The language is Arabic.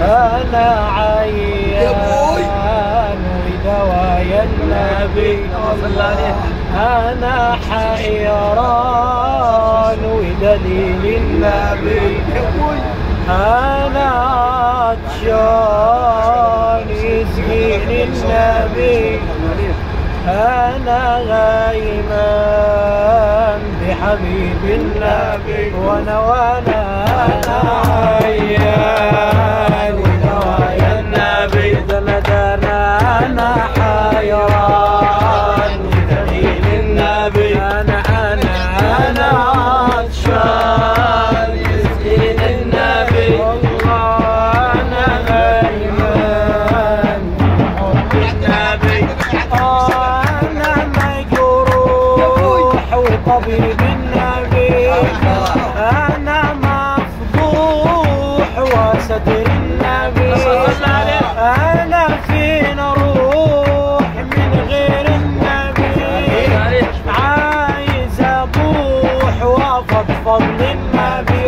أنا عيان ودوايا النبي، أنا حيران ودليل النبي، أنا عطشان يسقيني النبي، أنا غيمان بحبيب النبي، وأنا أنا عيان ودوايا النبي، أنا حيران ودليل النبي، أنا عطشان يسقيني النبي، والله أنا غيمان بحب النبي، أنا مجروح وطبيب النبي، أنا مفضوح وستر النبي، أنا فين أروح من غير النبي، عايز أبوح وأفضفض للنبي،